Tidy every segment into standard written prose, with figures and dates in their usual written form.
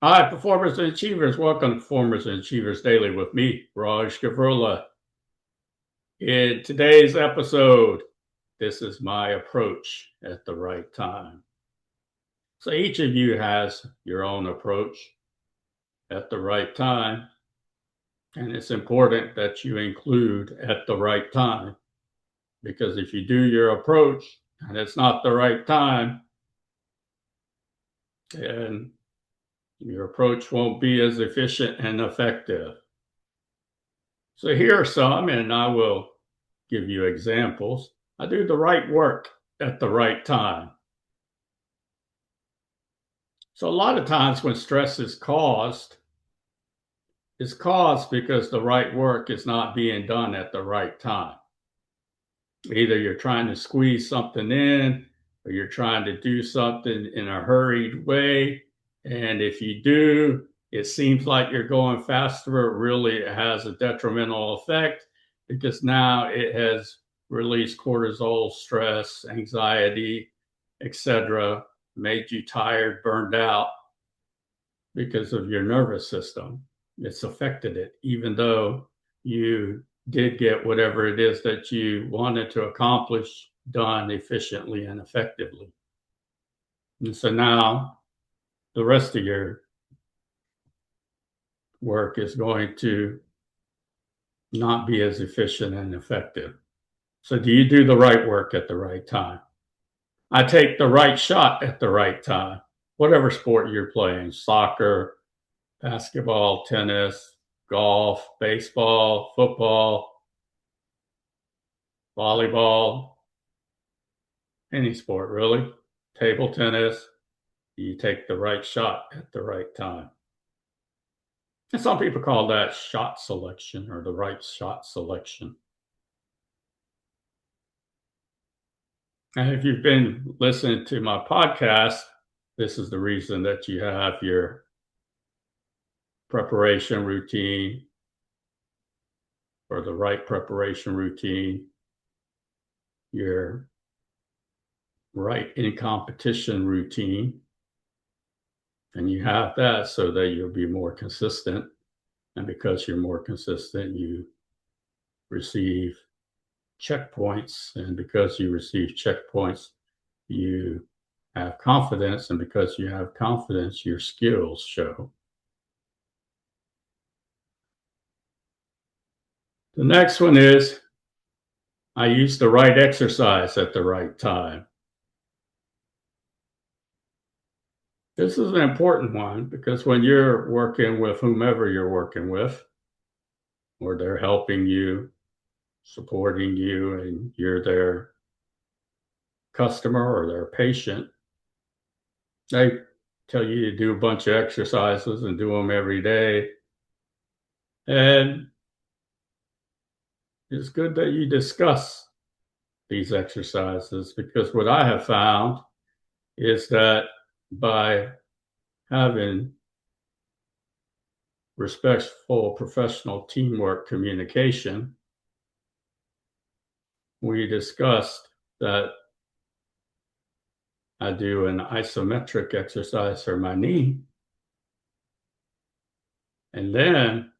Hi, performers and achievers. Welcome to Performers and Achievers Daily with me, Gavurla. In today's episode, this is my approach at the right time. So each of you has your own approach at the right time, and it's important that you include at the right time, because if you do your approach and it's not the right time, then your approach won't be as efficient and effective. So here are some, and I will give you examples. I do the right work at the right time. So a lot of times when stress is caused, it's caused because the right work is not being done at the right time. Either you're trying to squeeze something in, or you're trying to do something in a hurried way. And if you do, it seems like you're going faster. It really has a detrimental effect because now it has released cortisol, stress, anxiety, etc., made you tired, burned out because of your nervous system. It's affected it, even though you did get whatever it is that you wanted to accomplish done efficiently and effectively. And so now the rest of your work is going to not be as efficient and effective. So, do you do the right work at the right time? I take the right shot at the right time, whatever sport you're playing, soccer, basketball, tennis, golf, baseball, football, volleyball, any sport really, table tennis. You take the right shot at the right time. And some people call that shot selection or the right shot selection. And if you've been listening to my podcast, this is the reason that you have your preparation routine or the right preparation routine, your right in competition routine. And you have that so that you'll be more consistent. And because you're more consistent, you receive checkpoints. And because you receive checkpoints, you have confidence. And because you have confidence, your skills show. The next one is I use the right exercise at the right time. This is an important one because when you're working with whomever you're working with, or they're helping you, supporting you, and you're their customer or their patient, they tell you to do a bunch of exercises and do them every day. And it's good that you discuss these exercises because what I have found is that by having respectful professional teamwork communication, we discussed that I do an isometric exercise for my knee, and then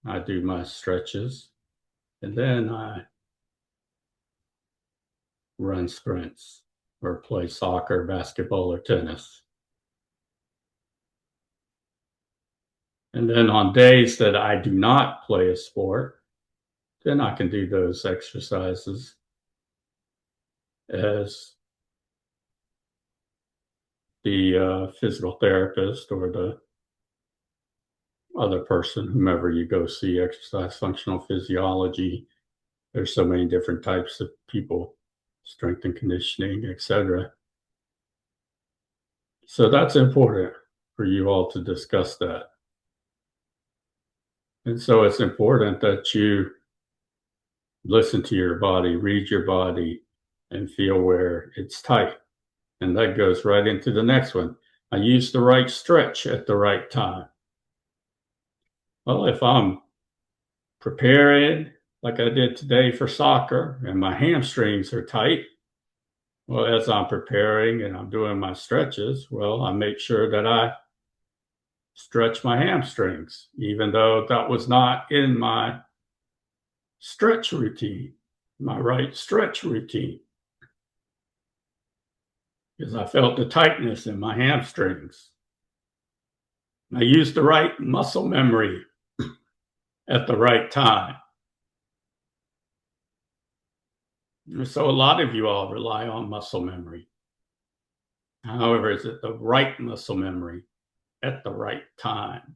I do my stretches, and then I run sprints or play soccer, basketball, or tennis. And then on days that I do not play a sport, then I can do those exercises as the physical therapist or the other person, whomever you go see, exercise functional physiology. There's so many different types of people, strength and conditioning, etc. So that's important for you all to discuss that. And so it's important that you listen to your body, read your body, and feel where it's tight. And that goes right into the next one. I use the right stretch at the right time. Well, if I'm preparing like I did today for soccer and my hamstrings are tight, well, as I'm preparing and I'm doing my stretches, well, I make sure that I stretch my hamstrings, even though that was not in my stretch routine, my right stretch routine, because I felt the tightness in my hamstrings. I used the right muscle memory at the right time. So a lot of you all rely on muscle memory. However, is it the right muscle memory at the right time?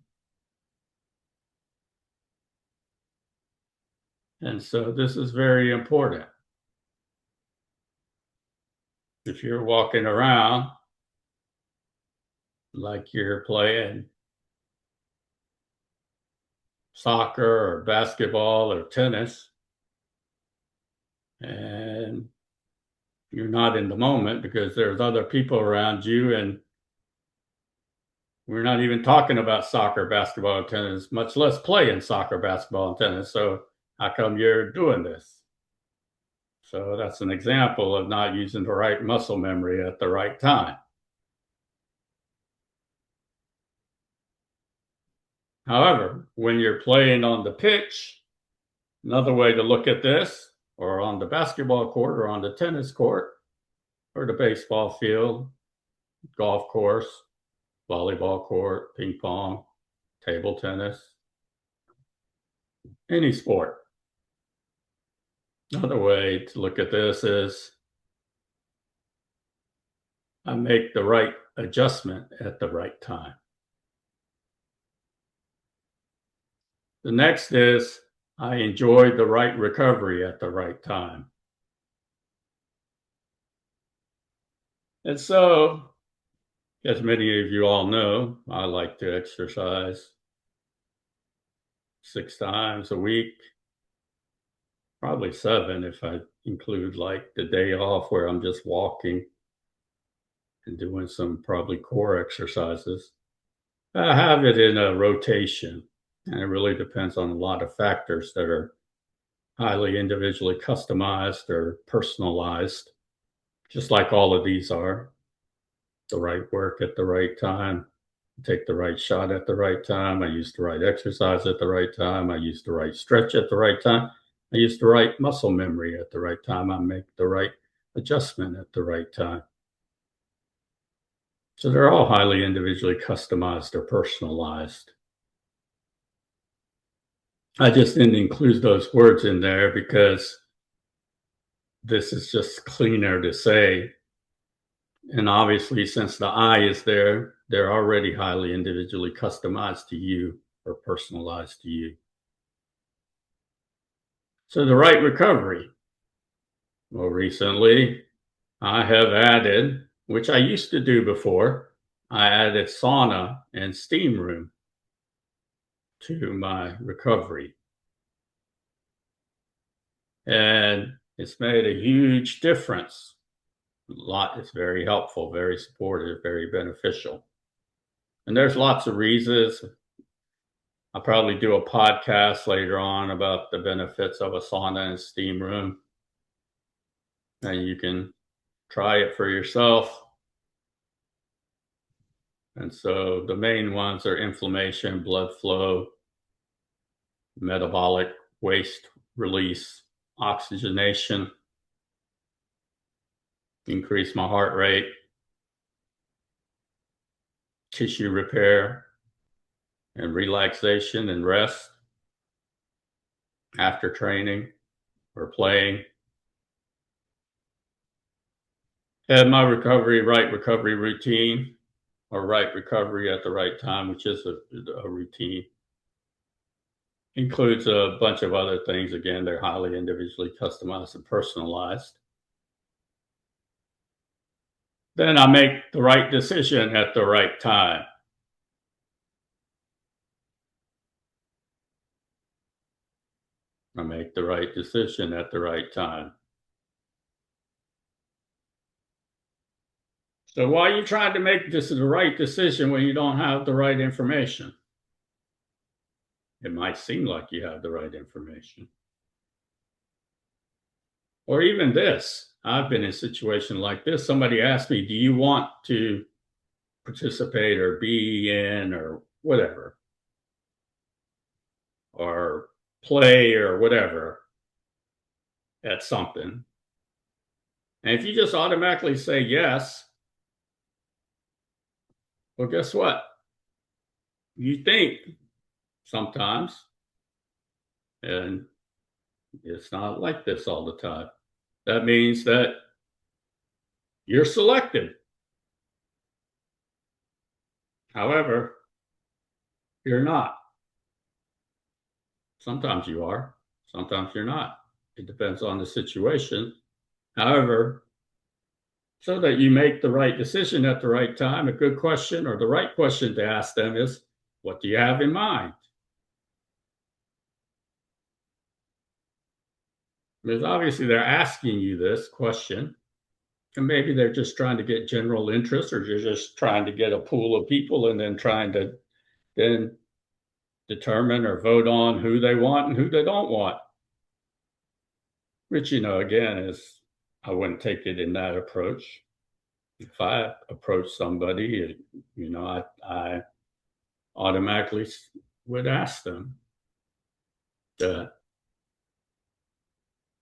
And so this is very important. If you're walking around like you're playing soccer or basketball or tennis, and you're not in the moment because there's other people around you, and we're not even talking about soccer, basketball, and tennis, much less playing soccer, basketball, and tennis. So how come you're doing this? So that's an example of not using the right muscle memory at the right time. However, when you're playing on the pitch, another way to look at this, or on the basketball court, or on the tennis court, or the baseball field, golf course, volleyball court, ping pong, table tennis, any sport. Another way to look at this is I make the right adjustment at the right time. The next is I enjoy the right recovery at the right time. And so, as many of you all know, I like to exercise 6 times a week, probably 7 if I include like the day off where I'm just walking and doing some probably core exercises. I have it in a rotation, and it really depends on a lot of factors that are highly individually customized or personalized, just like all of these are. The right work at the right time, take the right shot at the right time. I use the right exercise at the right time. I use the right stretch at the right time. I use the right muscle memory at the right time. I make the right adjustment at the right time. So they're all highly individually customized or personalized. I just didn't include those words in there because this is just cleaner to say. And obviously, since the I is there, they're already highly individually customized to you or personalized to you. So the right recovery. More recently, I have added, which I used to do before, I added sauna and steam room to my recovery. And it's made a huge difference. It's very helpful, very supportive, very beneficial. And there's lots of reasons. I'll probably do a podcast later on about the benefits of a sauna and steam room. And you can try it for yourself. And so the main ones are inflammation, blood flow, metabolic waste release, oxygenation, increase my heart rate, tissue repair, and relaxation and rest after training or playing. Had my right recovery routine, or right recovery at the right time, which is a routine. Includes a bunch of other things. Again, they're highly individually customized and personalized. Then I make the right decision at the right time. I make the right decision at the right time. So why are you trying to make this the right decision when you don't have the right information? It might seem like you have the right information. Or even this, I've been in a situation like this. Somebody asked me, do you want to participate or be in or whatever, or play or whatever at something. And if you just automatically say yes, well, guess what? You think sometimes, and it's not like this all the time. That means that you're selective. However, you're not. Sometimes you are, sometimes you're not. It depends on the situation. However, so that you make the right decision at the right time, a good question or the right question to ask them is, what do you have in mind? Because obviously they're asking you this question, and maybe they're just trying to get general interest, or you're just trying to get a pool of people and then trying to then determine or vote on who they want and who they don't want. Which, again, is I wouldn't take it in that approach. If I approach somebody, I automatically would ask them that.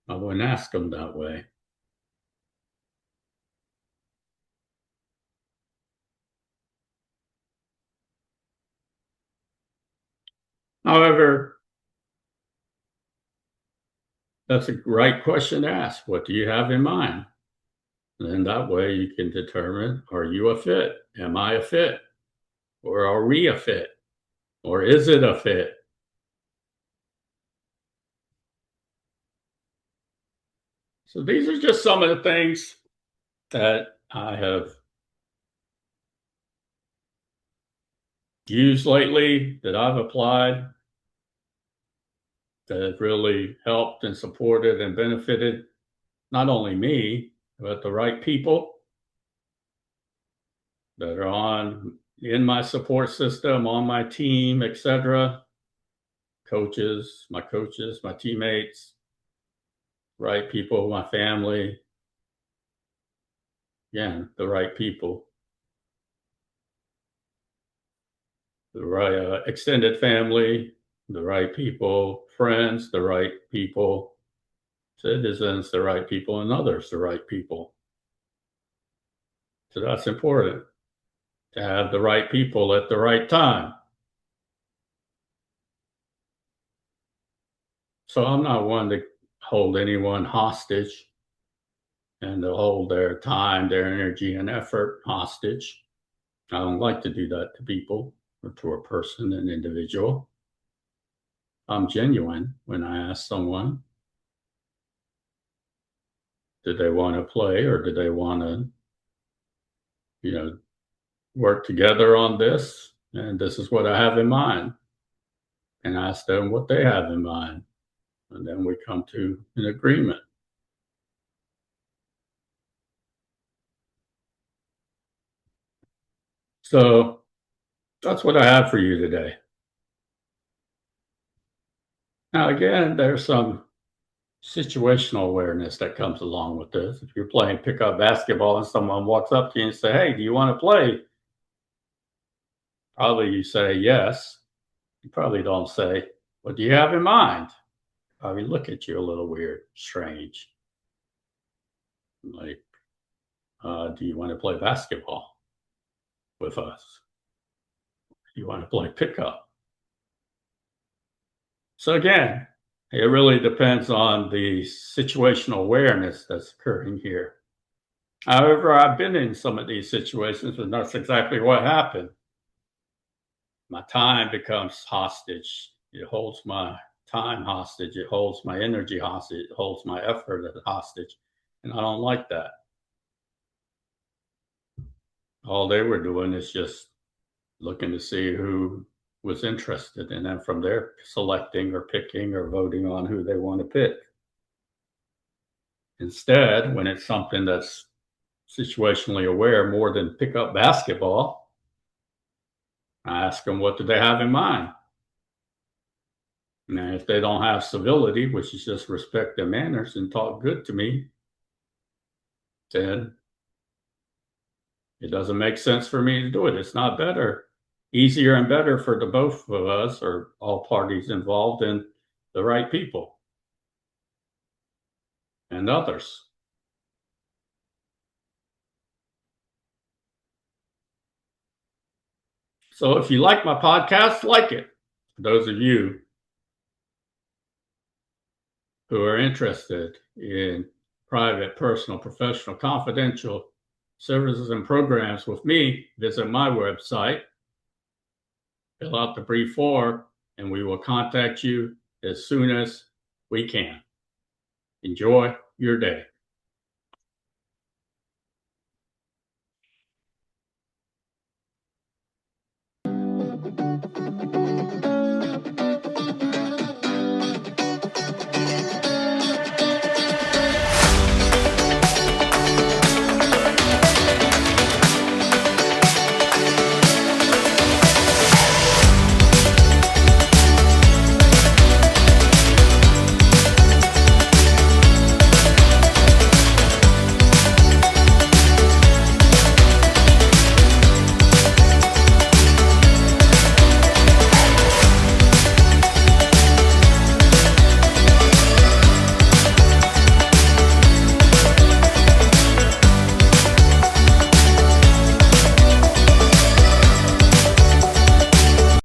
I wouldn't ask them that way. However, that's a right question to ask. What do you have in mind? And then that way you can determine, are you a fit? Am I a fit? Or are we a fit? Or is it a fit? So these are just some of the things that I have used lately, that I've applied, that have really helped and supported and benefited not only me, but the right people that are in my support system, on my team, etc. Coaches, my teammates, right people, my family. Again, the right people, the right extended family, the right people, friends, the right people, citizens, the right people, and others, the right people. So that's important, to have the right people at the right time. So I'm not one to hold anyone hostage and to hold their time, their energy, and effort hostage. I don't like to do that to people or to a person, an individual. I'm genuine when I ask someone, do they want to play or do they want to, you know, work together on this? And this is what I have in mind. And ask them what they have in mind. And then we come to an agreement. So that's what I have for you today. Now, again, there's some situational awareness that comes along with this. If you're playing pickup basketball and someone walks up to you and say, "Hey, do you want to play?" Probably you say yes. You probably don't say, "What do you have in mind?" Probably look at you a little weird, strange. Like, do you want to play basketball with us? Do you want to play pickup? So again, it really depends on the situational awareness that's occurring here. However, I've been in some of these situations and that's exactly what happened. My time becomes hostage. It holds my time hostage. It holds my energy hostage. It holds my effort hostage. And I don't like that. All they were doing is just looking to see who was interested. And then from there, selecting or picking or voting on who they want to pick. Instead, when it's something that's situationally aware more than pick up basketball, I ask them, what do they have in mind? And if they don't have civility, which is just respect their manners and talk good to me, then it doesn't make sense for me to do it. It's not better easier and better for the both of us or all parties involved and the right people and others. So if you like my podcast, like it. For those of you who are interested in private, personal, professional, confidential services and programs with me, visit my website, fill out the brief form, and we will contact you as soon as we can. Enjoy your day.